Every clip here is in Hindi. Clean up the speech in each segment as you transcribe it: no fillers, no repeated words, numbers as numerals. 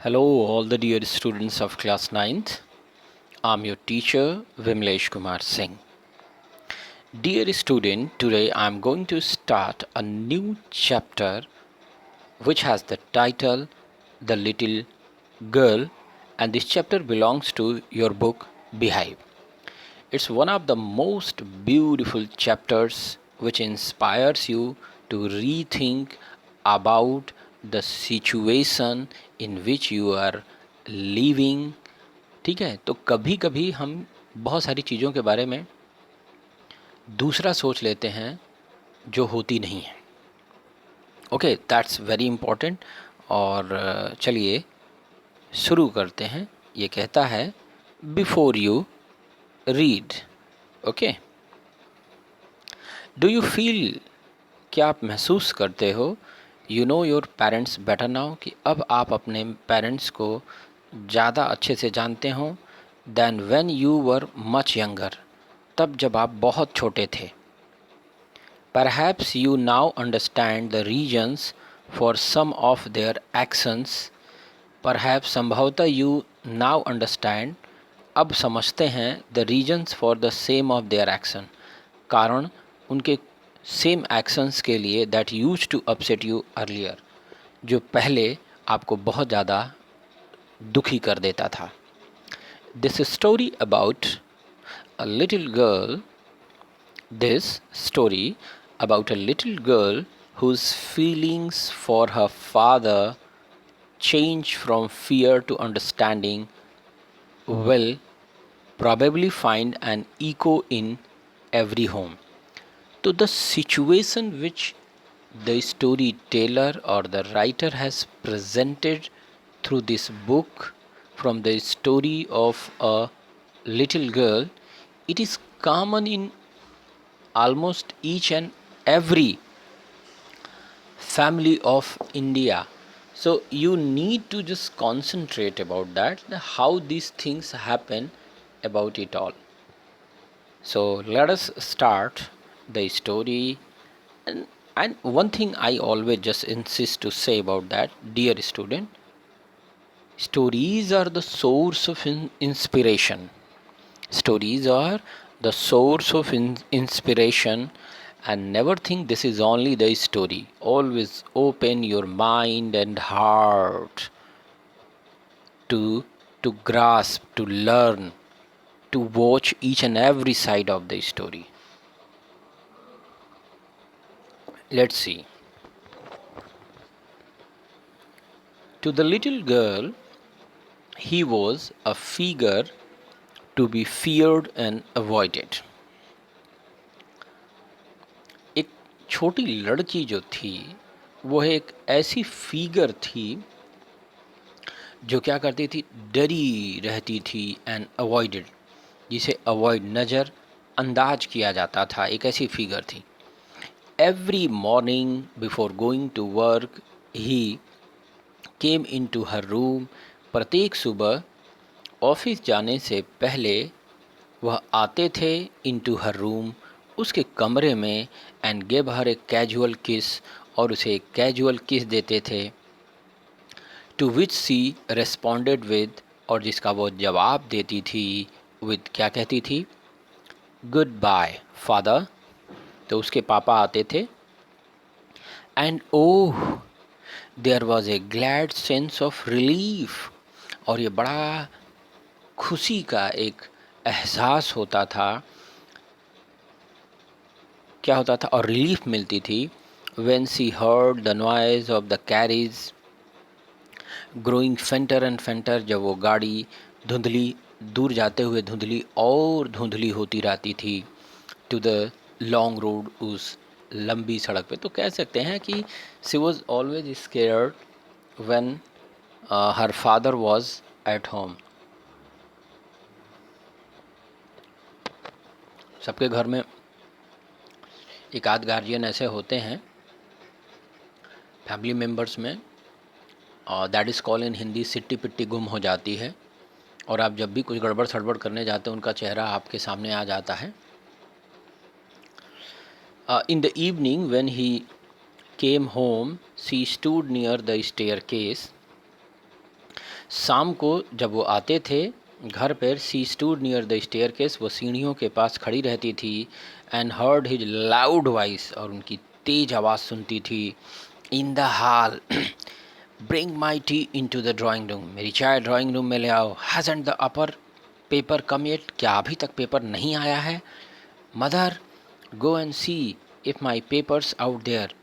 Hello, all the dear students of class 9th. I'm your teacher, Vimlesh Kumar Singh. Dear student, today I'm going to start a new chapter which has the title The Little Girl, and this chapter belongs to your book Behave. It's one of the most beautiful chapters which inspires you to rethink about the situation in which you are living. ठीक है, तो कभी कभी हम बहुत सारी चीज़ों के बारे में दूसरा सोच लेते हैं जो होती नहीं है. Okay, that's very important. और चलिए शुरू करते हैं. ये कहता है before you read. Okay, do you feel, क्या आप महसूस करते हो, you know your parents better now, कि अब आप अपने पेरेंट्स को ज़्यादा अच्छे से जानते हो then when you were much younger, तब जब आप बहुत छोटे थे. Perhaps you now understand the reasons for some of their actions. Perhaps, संभवतः, यू नाउ अंडरस्टैंड, अब समझते हैं, the reasons for the same of their action, कारण उनके सेम एक्शंस के लिए, that use to upset you earlier, जो पहले आपको बहुत ज़्यादा दुखी कर देता था. This story about a little girl, this story about a little girl whose feelings for her father change from fear to understanding will probably find an echo in every home. So the situation which the storyteller or the writer has presented through this book, from the story of a little girl, it is common in almost each and every family of India. So you need to just concentrate about that, how these things happen about it all. So let us start the story. And one thing I always just insist to say about that, dear student, stories are the source of inspiration. Stories are the source of inspiration, and never think this is only the story. Always open your mind and heart to grasp, to learn, to watch each and every side of the story. Let's see. To the little girl, he was a figure to be feared and avoided. एक छोटी लड़की जो थी, वह एक ऐसी फिगर थी जो क्या करती थी, डरी रहती थी, एंड अवॉइडेड, जिसे अवॉइड, नज़र अंदाज किया जाता था, एक ऐसी फिगर थी. Every morning before going to work he came in to her room. प्रत्येक सुबह ऑफिस जाने से पहले वह आते थे इन टू हर रूम, उसके कमरे में, and give her a casual kiss, और उसे एक कैजुअल किस देते थे. To which she responded with, और जिसका वो जवाब देती थी विद, क्या कहती थी, गुड बाय फादर. तो उसके पापा आते थे. And oh, there was a glad sense of relief, और ये बड़ा खुशी का एक एहसास होता था. क्या होता था, और रिलीफ मिलती थी. When she heard the noise of the carries growing फेंटर and फेंटर, जब वो गाड़ी धुंधली, दूर जाते हुए धुंधली और धुंधली होती रहती थी. टू द लॉन्ग रोड, उस लंबी सड़क पे. तो कह सकते हैं कि she was always scared when her father was at home. सबके घर में एक आध गार्जियन ऐसे होते हैं फैमिली मेम्बर्स में, that is call in Hindi सिट्टी पिट्टी, गुम हो जाती है, और आप जब भी कुछ गड़बड़ सड़बड़ करने जाते हैं उनका चेहरा आपके सामने आ जाता है. In the evening when he came home she stood near the staircase. शाम को जब वो आते थे घर पर, she stood near the staircase, वो सीढ़ियों के पास खड़ी रहती थी, and heard his loud voice, और उनकी तेज आवाज़ सुनती थी, in the hall, bring my tea in to the drawing room, मेरी चाय ड्राइंग रूम में ले आओ, hasn't the upper paper come yet, क्या अभी तक पेपर नहीं आया है? Mother, go and see if my papers out there,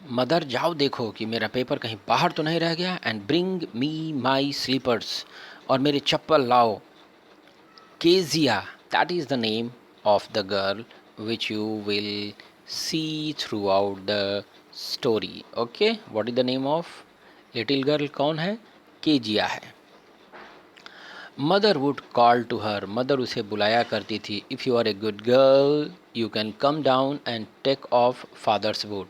mother जाओ देखो कि मेरा पेपर कहीं बाहर तो नहीं रह गया, and bring me my slippers, और मेरे चप्पल लाओ। Kezia, that is the name of the girl which you will see throughout the story. Okay, what is the name of little girl? कौन है? केजिया है। Mother would call to her, mother उसे बुलाया करती थी, if you are a good girl you can come down and take off father's boot,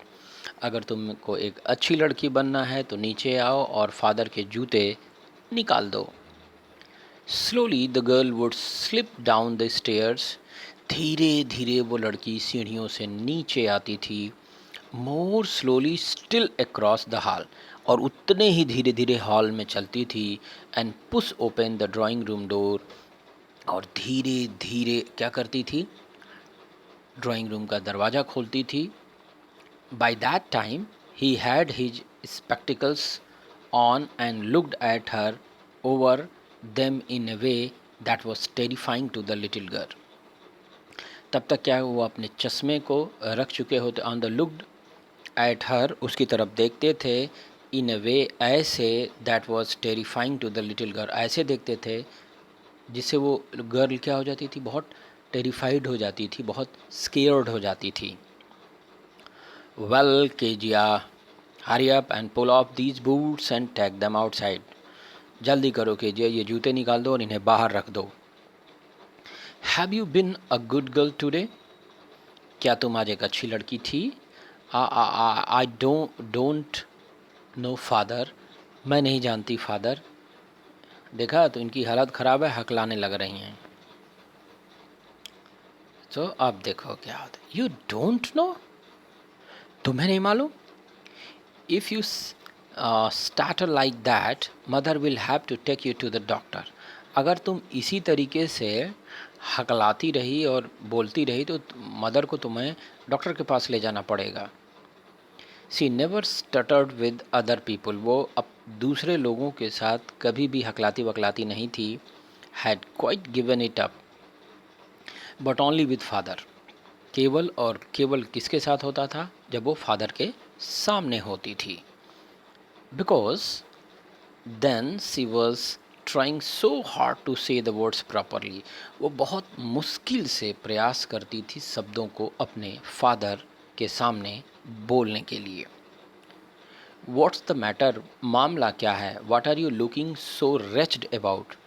अगर तुमको एक अच्छी लड़की बनना है तो नीचे आओ और फादर के जूते निकाल दो। Slowly the girl would slip down the stairs, धीरे धीरे वो लड़की सीढ़ियों से नीचे आती थी। मोर slowly still across the hall, और उतने ही धीरे धीरे हॉल में चलती थी। And push open the drawing room door, और धीरे धीरे क्या करती थी? ड्राइंग रूम का दरवाज़ा खोलती थी। By that time, he had his spectacles on and looked at her over them in a way that was terrifying to the little girl. तब तक क्या वो अपने चश्मे को रख चुके होते, on the looked at her, उसकी तरफ देखते थे, इन अ वे, ऐसे, that was terrifying to the little girl, ऐसे देखते थे जिससे वो गर्ल क्या हो जाती थी? बहुत टेरिफाइड हो जाती थी, बहुत स्केयर्ड हो जाती थी। Well, Kejiya, hurry up and pull off these boots and take them outside. जल्दी करो केजिया, ये जूते निकाल दो और इन्हें बाहर रख दो। Have you been a good girl today? क्या तुम आज एक अच्छी लड़की थी? I don't know father. मैं नहीं जानती फादर। देखा तो इनकी हालत ख़राब है, हकलाने लग रही हैं। तो अब देखो क्या होता है। You don't know? तुम्हें नहीं मालूम? If you startle like that, mother will have to take you to the doctor. अगर तुम इसी तरीके से हकलाती रही और बोलती रही तो मदर को तुम्हें डॉक्टर के पास ले जाना पड़ेगा। She never stuttered with other people. वो अब दूसरे लोगों के साथ कभी भी हकलाती वकलाती नहीं थी। Had quite given it up, but only with father. केवल और केवल किसके साथ होता था? जब वो फादर के सामने होती थी। Because then she was trying so hard to say the words properly. वो बहुत मुश्किल से प्रयास करती थी शब्दों को अपने फादर के सामने बोलने के लिए। What's the matter? मामला क्या है? What are you looking so wretched about?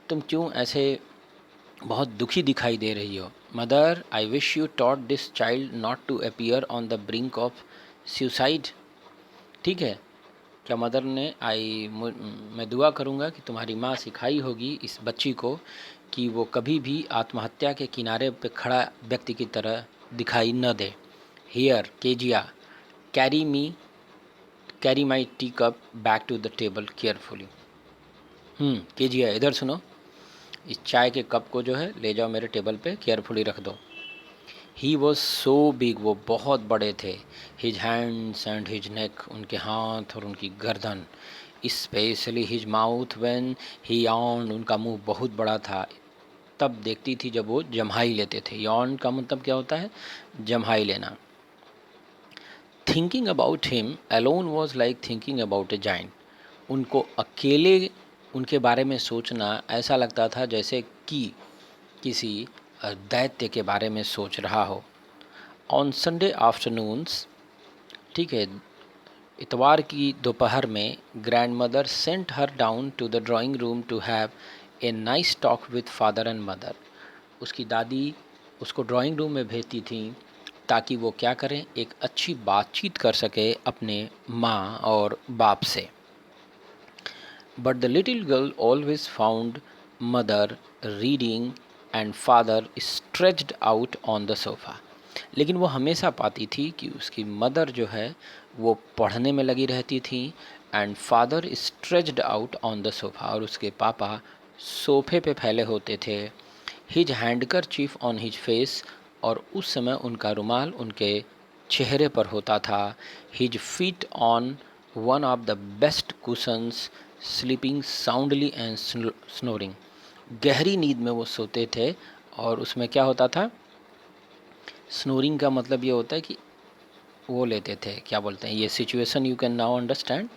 तुम क्यों ऐसे बहुत दुखी दिखाई दे रही हो? Mother, I wish you taught this child not to appear on the brink of suicide. ठीक है, क्या मदर ने मैं दुआ करूँगा कि तुम्हारी माँ सिखाई होगी इस बच्ची को कि वो कभी भी आत्महत्या के किनारे पे खड़ा व्यक्ति की तरह दिखाई न दे। Here Kezia, carry carry my tea cup back to the table carefully. Kezia इधर सुनो, इस चाय के कप को जो है ले जाओ मेरे टेबल पे, केयरफुली रख दो। ही वॉज सो बिग, वो बहुत बड़े थे। His hands and his neck, उनके हाथ और उनकी गर्दन। Specially his mouth when he yarn, उनका मुंह बहुत बड़ा था। तब देखती थी जब वो जम्हाई लेते थे। यार्न का मतलब क्या होता है? जम्हाई लेना। Thinking about him alone was like thinking about A giant, उनको अकेले उनके बारे में सोचना ऐसा लगता था जैसे कि किसी दैत्य के बारे में सोच रहा हो। ऑन संडे आफ्टरनून्स, ठीक है, इतवार की दोपहर में, grand mother sent her down to the drawing room to have a nice talk with father and mother. उसकी दादी उसको ड्राइंग रूम में भेजती थी ताकि वो क्या करें? एक अच्छी बातचीत कर सके अपने माँ और बाप से। But the little girl always found mother reading and father stretched out on the sofa. लेकिन वो हमेशा पाती थी कि उसकी मदर जो है वो पढ़ने में लगी रहती थी and father stretched out on the sofa, और उसके पापा सोफे पे फैले होते थे। His handkerchief on his face, और उस समय उनका रुमाल उनके चेहरे पर होता था। His feet on one of the best cushions, sleeping soundly and snoring. गहरी नींद में वो सोते थे, और उसमें क्या होता था, स्नोरिंग का मतलब ये होता है कि वो लेते थे, क्या बोलते हैं, ये situation you can now understand.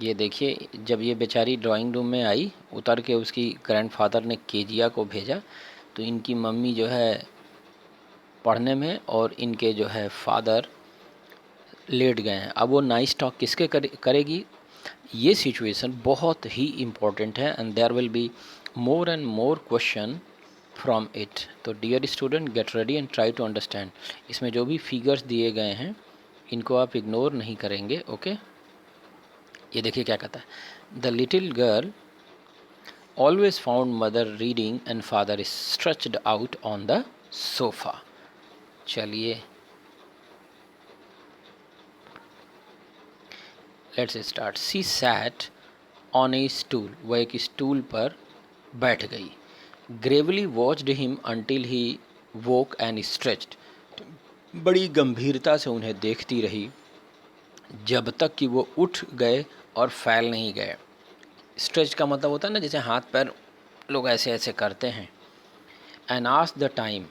ये देखिए, जब ये बेचारी ड्राइंग रूम में आई, उतर के उसकी ग्रैंडफादर ने केजिया को भेजा, तो इनकी मम्मी जो है पढ़ने में, और इनके जो है फादर लेट गए हैं। अब वो नाइस टॉक किसके करेगी, ये सिचुएशन बहुत ही इम्पोर्टेंट है, and there will be more and more question from it. तो dear student, get ready and try to understand. इसमें जो भी फिगर्स दिए गए हैं इनको आप इग्नोर नहीं करेंगे, ओके। ये देखिए क्या कहता है, the little girl always found mother reading and father stretched out on the sofa. चलिए let's start. She sat on a stool, वह एक स्टूल पर बैठ गई। Gravely watched him until he woke and stretched, बड़ी गंभीरता से उन्हें देखती रही जब तक कि वो उठ गए और फैल नहीं गए। स्ट्रेच का मतलब होता है ना, जैसे हाथ पैर लोग ऐसे ऐसे करते हैं। एंड आस्क्ड द टाइम,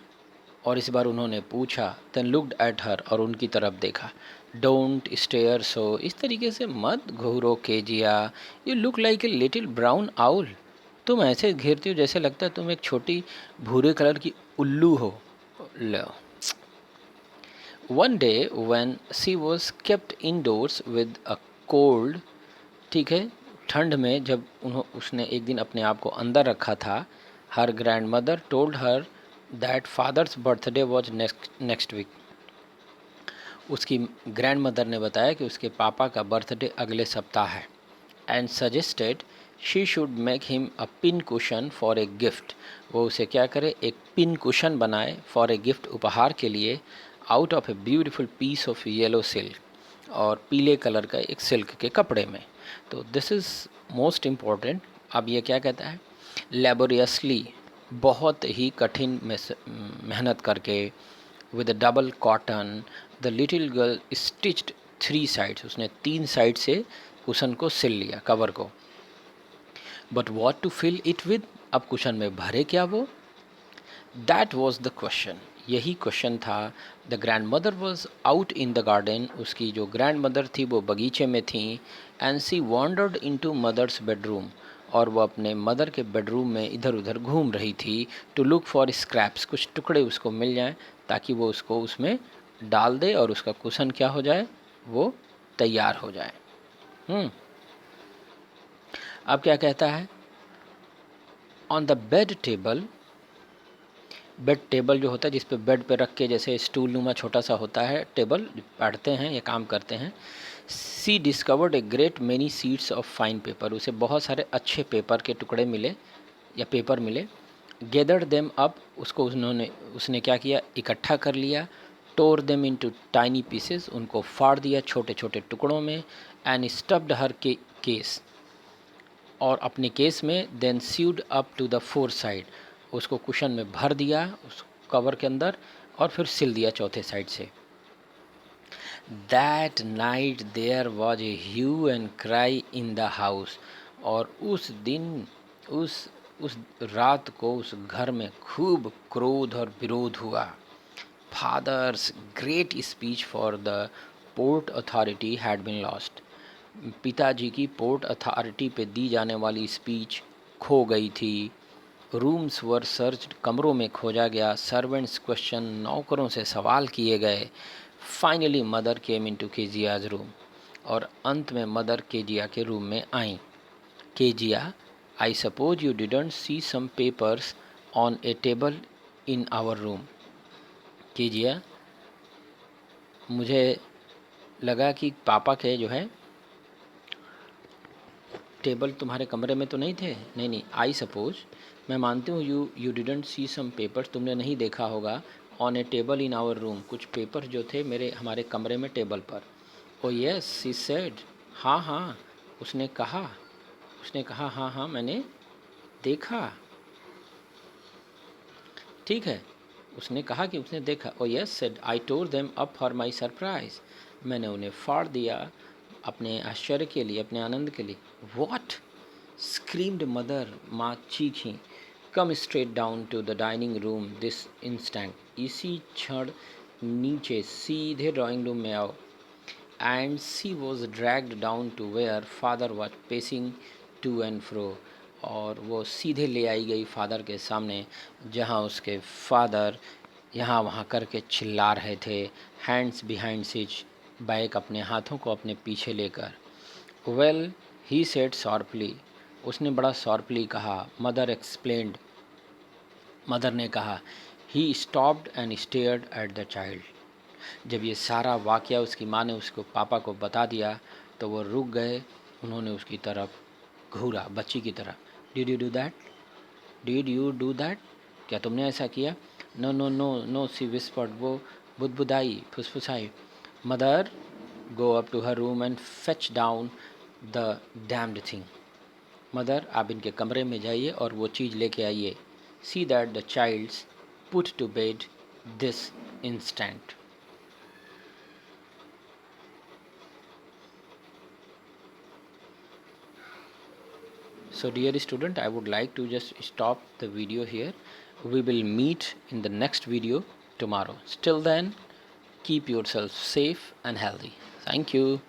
और इस बार उन्होंने पूछा। देन लुक्ड एट हर, और उनकी तरफ देखा। डोंट स्टेयर सो, इस तरीके से मत घूरो Kezia. You look like a little brown owl, तुम ऐसे घेरती हो जैसे लगता है तुम एक छोटी भूरे कलर की उल्लू हो। लो। One day when she was kept indoors with a cold, ठीक है, ठंड में जब उसने एक दिन अपने आप को अंदर रखा था। Her grandmother told her that father's birthday was next week, उसकी ग्रैंड मदर ने बताया कि उसके पापा का बर्थडे अगले सप्ताह है। And suggested she should make him a pin cushion for a gift, वो उसे क्या करे, एक पिन कुशन बनाए फॉर ए गिफ्ट, उपहार के लिए, out of a beautiful piece of yellow silk, और पीले कलर का एक सिल्क के कपड़े में। तो दिस इज़ मोस्ट इम्पॉर्टेंट। अब ये क्या कहता है, लेबोरियसली, बहुत ही कठिन मेहनत करके, with double cotton the little girl stitched 3 sides, उसने 3 साइड से कुशन को सिल लिया, कवर को। But what to fill it with, अब कुशन में भरे क्या वो, दैट वॉज द क्वेश्चन, यही क्वेश्चन था। The grand mother was out in the garden, उसकी जो ग्रैंड मदर थी वो बगीचे में थी। And she wandered in to mother's bedroom, और वो अपने मदर के बेडरूम में इधर उधर घूम रही थी। टू लुक फॉर स्क्रैप्स, कुछ टुकड़े उसको मिल जाएं ताकि वो उसको उसमें डाल दे और उसका कुशन क्या हो जाए, वो तैयार हो जाए। अब क्या कहता है, on the bed table, bed table जो होता है जिस पे बेड पे रख के, जैसे स्टूल नुमा छोटा सा होता है टेबल, पढ़ते हैं या काम करते हैं। She discovered a great many sheets of fine paper, उसे बहुत सारे अच्छे पेपर के टुकड़े मिले या पेपर मिले। गेदर्ड देम अप, उसको उसने क्या किया, इकट्ठा कर लिया। टोर देम इनटू टाइनी पीसेस, उनको फाड़ दिया छोटे छोटे टुकड़ों में। एंड स्टफ्ड हर के केस, और अपने केस में। Then sewed up to the 4 side, उसको कुशन में भर दिया उस कवर के अंदर, और फिर सिल दिया चौथे साइड से। That night there was a hue and cry in the house, और उस दिन, उस रात को उस घर में खूब क्रोध और विरोध हुआ। Father's great speech for the port authority had been lost, पिताजी की पोर्ट अथॉरिटी पे दी जाने वाली स्पीच खो गई थी। रूम्स वर सर्च्ड, कमरों में खोजा गया। सर्वेंट्स क्वेश्चन, नौकरों से सवाल किए गए। Finally mother came into Kezia's room, और अंत में मदर केजिया के रूम में आई। Kezia, I suppose you didn't see some papers on a table in our room. Kezia, मुझे लगा कि पापा के जो है टेबल तुम्हारे कमरे में तो नहीं थे। नहीं नहीं, आई सपोज, मैं मानती हूँ, you didn't see some papers, तुमने नहीं देखा होगा, on a table in our room, कुछ पेपर जो थे हमारे कमरे में टेबल पर। ओ यस सी सेड, हाँ हाँ, उसने कहा, हाँ हाँ मैंने देखा। ठीक है, उसने कहा कि उसने देखा। Oh yes said I tore them up for my surprise, मैंने उन्हें फाड़ दिया अपने आश्चर्य के लिए, अपने आनंद के लिए। वॉट, स्क्रीम्ड मदर, माँ चीखी। Come straight down to the dining room this instant, इसी क्षण नीचे सीधे ड्राइंग रूम में आओ। And she was dragged down to where father was pacing to and fro, और वो सीधे ले आई गई फादर के सामने, जहाँ उसके फादर यहाँ वहाँ करके चिल्ला रहे थे, हैंड्स बिहाइंड सिच, बैग अपने हाथों को अपने पीछे लेकर। वेल, ही सेड शॉर्पली, उसने बड़ा शॉर्पली कहा। मदर एक्सप्लेन्ड, मदर ने कहा। He stopped and stared at the child, जब ये सारा वाक़या उसकी माँ ने उसको पापा को बता दिया तो वो रुक गए, उन्होंने उसकी तरफ घूरा, बच्ची की तरह। Did you do that, did you do that, क्या तुमने ऐसा किया? No no no no, she whispered, वो बुदबुदाई, फुसफुसाई। Mother, go up to her room and fetch down the damned thing, mother आप इनके कमरे में जाइए और वो चीज़ लेके आइए। See that the child's put to bed this instant. So dear student, I would like to just stop the video here. We will meet in the next video tomorrow. Till then, keep yourself safe and healthy. Thank you.